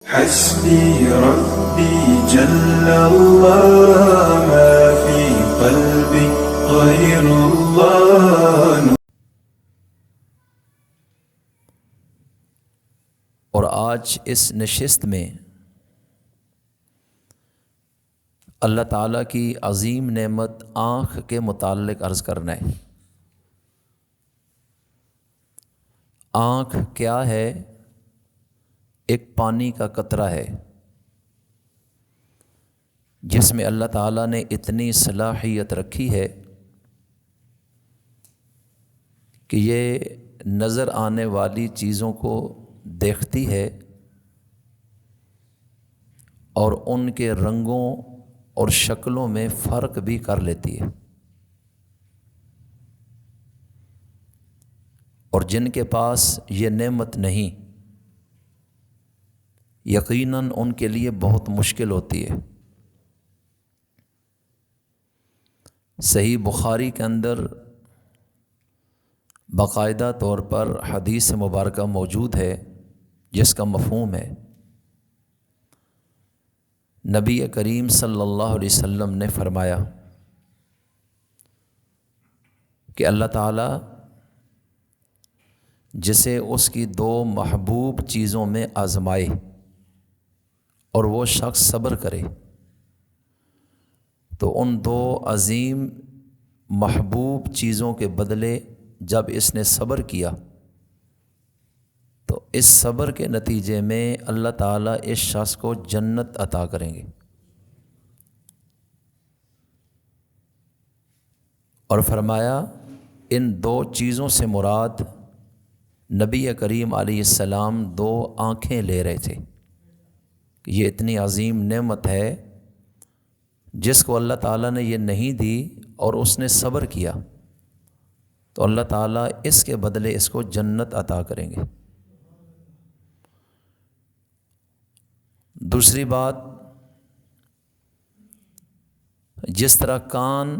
حسبي ربي جل الله ما في قلبي غير الله. اور آج اس نشست میں اللہ تعالیٰ کی عظیم نعمت آنکھ کے متعلق عرض کرنا ہے۔ آنکھ کیا ہے؟ ایک پانی کا قطرہ ہے جس میں اللہ تعالیٰ نے اتنی صلاحیت رکھی ہے کہ یہ نظر آنے والی چیزوں کو دیکھتی ہے اور ان کے رنگوں اور شکلوں میں فرق بھی کر لیتی ہے، اور جن کے پاس یہ نعمت نہیں یقیناً ان کے لیے بہت مشکل ہوتی ہے۔ صحیح بخاری کے اندر باقاعدہ طور پر حدیث مبارکہ موجود ہے جس کا مفہوم ہے، نبی کریم صلی اللہ علیہ وسلم نے فرمایا کہ اللہ تعالیٰ جسے اس کی دو محبوب چیزوں میں آزمائے اور وہ شخص صبر کرے تو ان دو عظیم محبوب چیزوں کے بدلے جب اس نے صبر کیا تو اس صبر کے نتیجے میں اللہ تعالیٰ اس شخص کو جنت عطا کریں گے۔ اور فرمایا ان دو چیزوں سے مراد نبی کریم علیہ السلام دو آنکھیں لے رہے تھے۔ یہ اتنی عظیم نعمت ہے جس کو اللہ تعالیٰ نے یہ نہیں دی اور اس نے صبر کیا تو اللہ تعالیٰ اس کے بدلے اس کو جنت عطا کریں گے۔ دوسری بات، جس طرح کان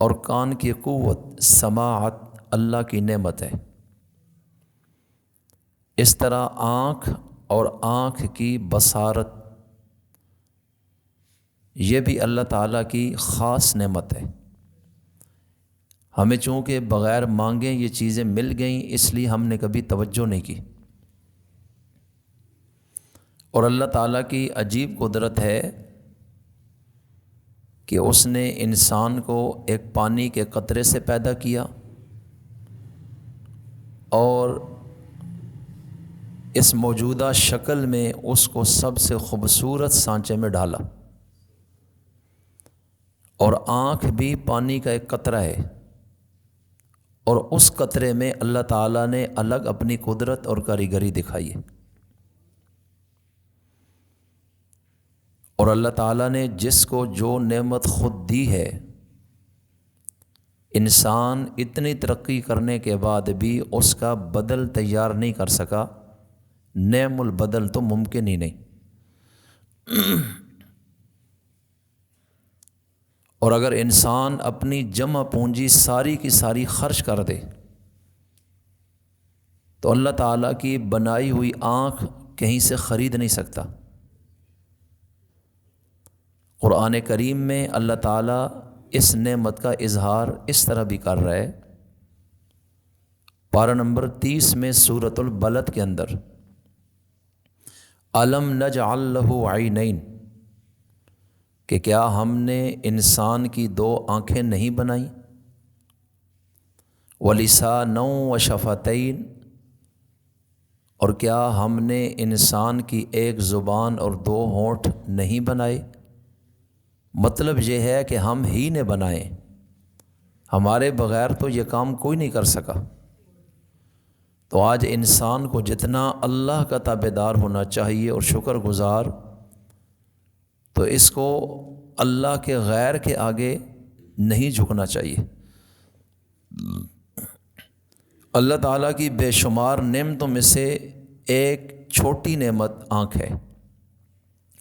اور کان کی قوت سماعت اللہ کی نعمت ہے، اس طرح آنکھ اور آنکھ کی بصارت یہ بھی اللہ تعالیٰ کی خاص نعمت ہے۔ ہمیں چونکہ بغیر مانگے یہ چیزیں مل گئیں اس لیے ہم نے کبھی توجہ نہیں کی، اور اللہ تعالیٰ کی عجیب قدرت ہے کہ اس نے انسان کو ایک پانی کے قطرے سے پیدا کیا اور اس موجودہ شکل میں اس کو سب سے خوبصورت سانچے میں ڈالا، اور آنکھ بھی پانی کا ایک قطرہ ہے، اور اس قطرے میں اللہ تعالیٰ نے الگ اپنی قدرت اور کاریگری دکھائی ہے۔ اور اللہ تعالیٰ نے جس کو جو نعمت خود دی ہے، انسان اتنی ترقی کرنے کے بعد بھی اس کا بدل تیار نہیں کر سکا، نعم البدل تو ممکن ہی نہیں۔ اور اگر انسان اپنی جمع پونجی ساری کی ساری خرچ کر دے تو اللہ تعالیٰ کی بنائی ہوئی آنکھ کہیں سے خرید نہیں سکتا۔ قرآن کریم میں اللہ تعالیٰ اس نعمت کا اظہار اس طرح بھی کر رہا ہے، پارہ نمبر 30 میں سورۃ البلد کے اندر، الم نجعل لہ عینین، کہ کیا ہم نے انسان کی دو آنکھیں نہیں بنائیں، ولسانا وشفتین، اور کیا ہم نے انسان کی ایک زبان اور دو ہونٹ نہیں بنائے؟ مطلب یہ ہے کہ ہم ہی نے بنائے، ہمارے بغیر تو یہ کام کوئی نہیں کر سکا۔ تو آج انسان کو جتنا اللہ کا تابعدار ہونا چاہیے اور شکر گزار، تو اس کو اللہ کے غیر کے آگے نہیں جھکنا چاہیے۔ اللہ تعالیٰ کی بے شمار نعمتوں میں سے ایک چھوٹی نعمت آنکھ ہے،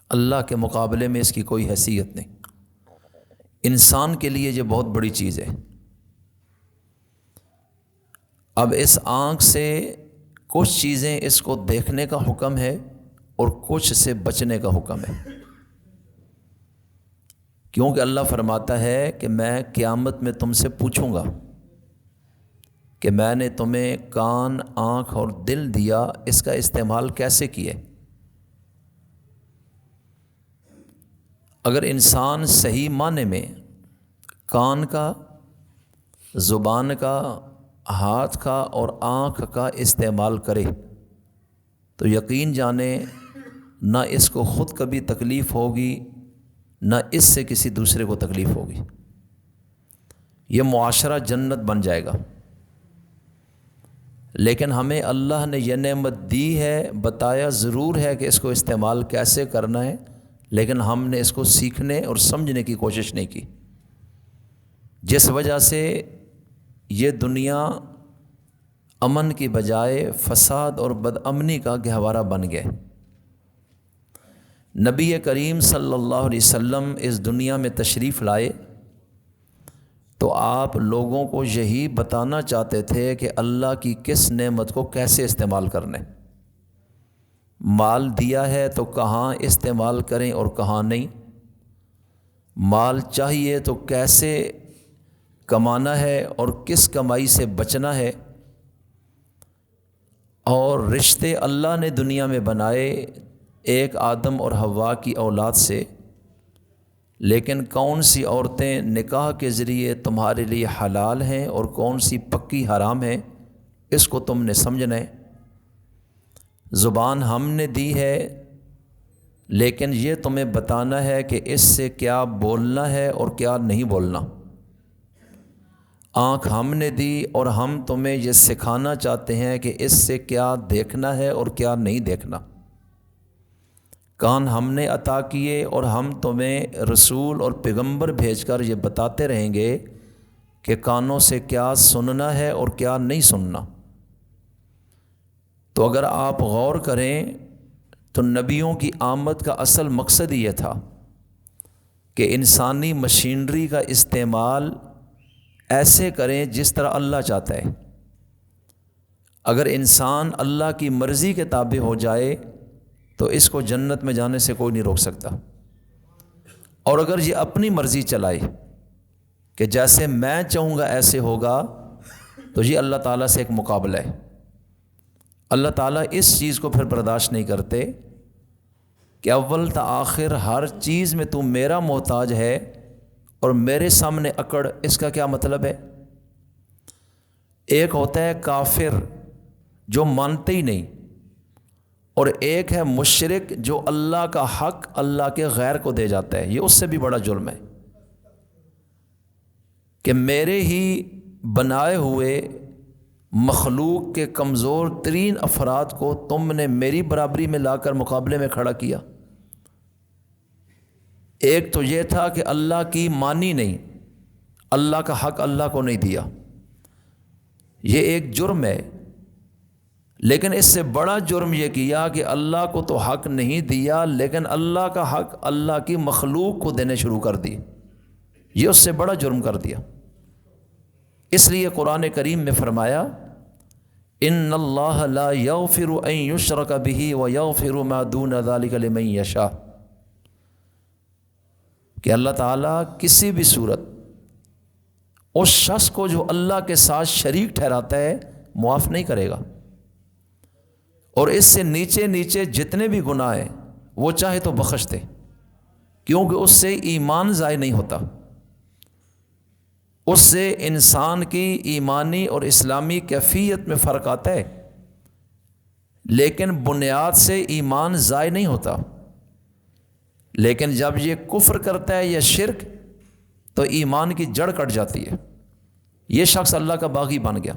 اللہ کے مقابلے میں اس کی کوئی حیثیت نہیں۔ انسان کے لیے یہ بہت بڑی چیز ہے۔ اب اس آنکھ سے کچھ چیزیں اس کو دیکھنے کا حکم ہے اور کچھ سے بچنے کا حکم ہے، کیونکہ اللہ فرماتا ہے کہ میں قیامت میں تم سے پوچھوں گا کہ میں نے تمہیں کان، آنکھ اور دل دیا، اس کا استعمال کیسے کیے؟ اگر انسان صحیح معنی میں کان کا، زبان کا، ہاتھ کا اور آنکھ کا استعمال کرے تو یقین جانے نہ اس کو خود کبھی تکلیف ہوگی، نہ اس سے کسی دوسرے کو تکلیف ہوگی، یہ معاشرہ جنت بن جائے گا۔ لیکن ہمیں اللہ نے یہ نعمت دی ہے، بتایا ضرور ہے کہ اس کو استعمال کیسے کرنا ہے، لیکن ہم نے اس کو سیکھنے اور سمجھنے کی کوشش نہیں کی، جس وجہ سے یہ دنیا امن کی بجائے فساد اور بدامنی کا گہوارہ بن گئے۔ نبی کریم صلی اللہ علیہ وسلم اس دنیا میں تشریف لائے تو آپ لوگوں کو یہی بتانا چاہتے تھے کہ اللہ کی کس نعمت کو کیسے استعمال کرنا ہے۔ مال دیا ہے تو کہاں استعمال کریں اور کہاں نہیں، مال چاہیے تو کیسے کمانا ہے اور کس کمائی سے بچنا ہے، اور رشتے اللہ نے دنیا میں بنائے ایک آدم اور حوا کی اولاد سے، لیکن کون سی عورتیں نکاح کے ذریعے تمہارے لیے حلال ہیں اور کون سی پکی حرام ہیں، اس کو تم نے سمجھنا ہے۔ زبان ہم نے دی ہے، لیکن یہ تمہیں بتانا ہے کہ اس سے کیا بولنا ہے اور کیا نہیں بولنا۔ آنکھ ہم نے دی اور ہم تمہیں یہ سکھانا چاہتے ہیں کہ اس سے کیا دیکھنا ہے اور کیا نہیں دیکھنا۔ کان ہم نے عطا کیے اور ہم تمہیں رسول اور پیغمبر بھیج کر یہ بتاتے رہیں گے کہ کانوں سے کیا سننا ہے اور کیا نہیں سننا۔ تو اگر آپ غور کریں تو نبیوں کی آمد کا اصل مقصد یہ تھا کہ انسانی مشینری کا استعمال ایسے کریں جس طرح اللہ چاہتا ہے۔ اگر انسان اللہ کی مرضی کے تابع ہو جائے تو اس کو جنت میں جانے سے کوئی نہیں روک سکتا، اور اگر یہ اپنی مرضی چلائے کہ جیسے میں چاہوں گا ایسے ہوگا تو یہ اللہ تعالیٰ سے ایک مقابلہ ہے۔ اللہ تعالیٰ اس چیز کو پھر برداشت نہیں کرتے کہ اول تا آخر ہر چیز میں تو میرا محتاج ہے اور میرے سامنے اکڑ، اس کا کیا مطلب ہے؟ ایک ہوتا ہے کافر جو مانتے ہی نہیں، اور ایک ہے مشرک جو اللہ کا حق اللہ کے غیر کو دے جاتا ہے، یہ اس سے بھی بڑا جرم ہے کہ میرے ہی بنائے ہوئے مخلوق کے کمزور ترین افراد کو تم نے میری برابری میں لا کر مقابلے میں کھڑا کیا۔ ایک تو یہ تھا کہ اللہ کی مانی نہیں، اللہ کا حق اللہ کو نہیں دیا، یہ ایک جرم ہے۔ لیکن اس سے بڑا جرم یہ کیا کہ اللہ کو تو حق نہیں دیا، لیکن اللہ کا حق اللہ کی مخلوق کو دینے شروع کر دی، یہ اس سے بڑا جرم کر دیا۔ اس لیے قرآن کریم میں فرمایا ان اللہ لا یغفر ان یشرک بہ ویغفر ما دون ذلک لمن یشاء، کہ اللہ تعالیٰ کسی بھی صورت اس شخص کو جو اللہ کے ساتھ شریک ٹھہراتا ہے معاف نہیں کرے گا، اور اس سے نیچے نیچے جتنے بھی گناہ ہیں وہ چاہے تو بخش دے، کیونکہ اس سے ایمان ضائع نہیں ہوتا، اس سے انسان کی ایمانی اور اسلامی کیفیت میں فرق آتا ہے، لیکن بنیاد سے ایمان ضائع نہیں ہوتا۔ لیکن جب یہ کفر کرتا ہے یا شرک تو ایمان کی جڑ کٹ جاتی ہے، یہ شخص اللہ کا باغی بن گیا۔